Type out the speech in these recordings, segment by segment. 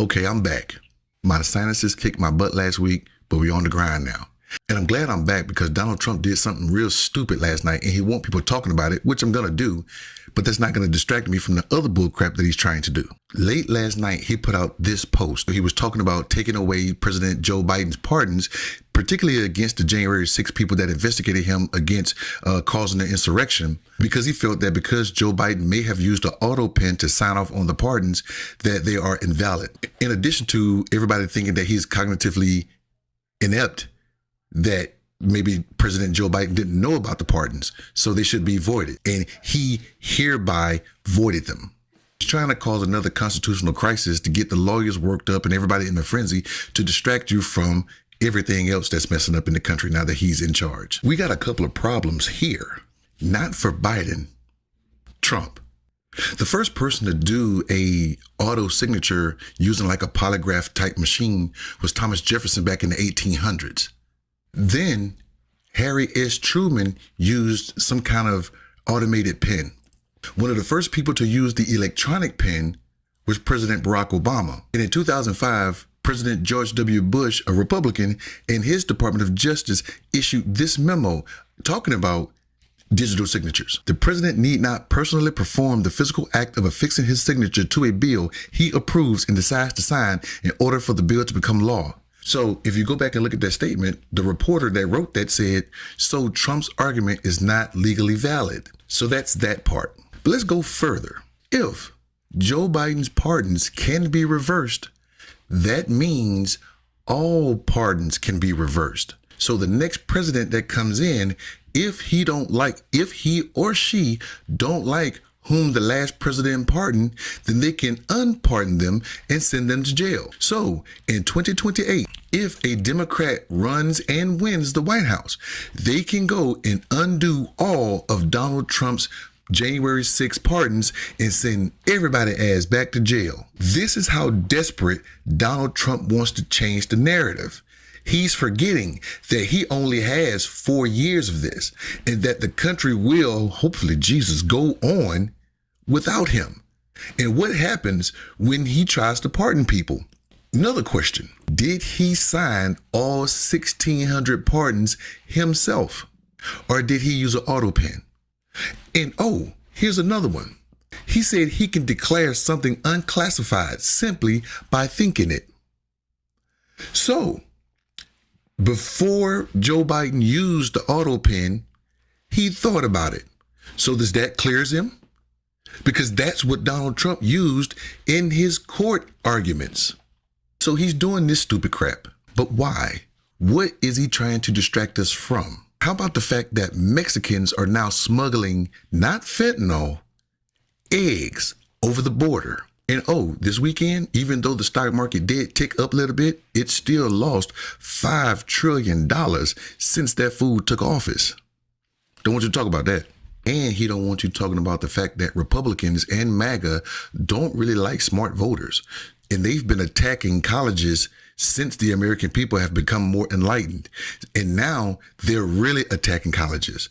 Okay, I'm back. My sinuses kicked my butt last week, but we're on the grind now. And I'm glad I'm back because Donald Trump did something real stupid last night and he wants people talking about it, which I'm going to do, but that's not going to distract me from the other bull crap that he's trying to do. Late last night, he put out this post. He was talking about taking away President Joe Biden's pardons, particularly against the January 6 people that investigated him against causing the insurrection, because he felt that because Joe Biden may have used an auto pen to sign off on the pardons, that they are invalid. In addition to everybody thinking that he's cognitively inept, that maybe President Joe Biden didn't know about the pardons, so they should be voided. And he hereby voided them. He's trying to cause another constitutional crisis to get the lawyers worked up and everybody in a frenzy to distract you from everything else that's messing up in the country now that he's in charge. We got a couple of problems here, not for Biden, Trump. The first person to do a auto signature using like a polygraph type machine was Thomas Jefferson back in the 1800s. Then Harry S. Truman used some kind of automated pen. One of the first people to use the electronic pen was President Barack Obama. And in 2005, President George W. Bush, a Republican, and his Department of Justice issued this memo talking about digital signatures. The president need not personally perform the physical act of affixing his signature to a bill he approves and decides to sign in order for the bill to become law. So if you go back and look at that statement, the reporter that wrote that said, so Trump's argument is not legally valid. So that's that part. But let's go further. If Joe Biden's pardons can be reversed, that means all pardons can be reversed. So the next president that comes in, if he or she don't like whom the last president pardoned, then they can unpardon them and send them to jail. So in 2028, if a Democrat runs and wins the White House, they can go and undo all of Donald Trump's January 6 pardons and send everybody ass back to jail. This is how desperate Donald Trump wants to change the narrative. He's forgetting that he only has 4 years of this and that the country will, hopefully Jesus, go on without him. And what happens when he tries to pardon people? Another question, did he sign all 1,600 pardons himself? Or did he use an auto pen? And here's another one. He said he can declare something unclassified simply by thinking it. So, before Joe Biden used the auto pen, he thought about it. So does that clears him? Because that's what Donald Trump used in his court arguments. So he's doing this stupid crap. But why? What is he trying to distract us from? How about the fact that Mexicans are now smuggling not fentanyl, eggs over the border? And this weekend, even though the stock market did tick up a little bit, it still lost $5 trillion since that fool took office. Don't want you to talk about that. And he don't want you talking about the fact that Republicans and MAGA don't really like smart voters. And they've been attacking colleges since the American people have become more enlightened. And now they're really attacking colleges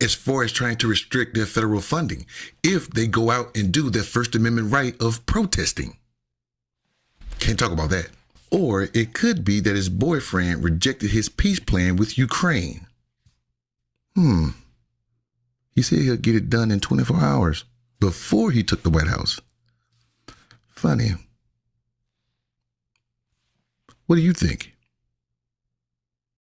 as far as trying to restrict their federal funding if they go out and do their First Amendment right of protesting. Can't talk about that. Or it could be that his boyfriend rejected his peace plan with Ukraine. He said he'll get it done in 24 hours before he took the White House. Funny. What do you think?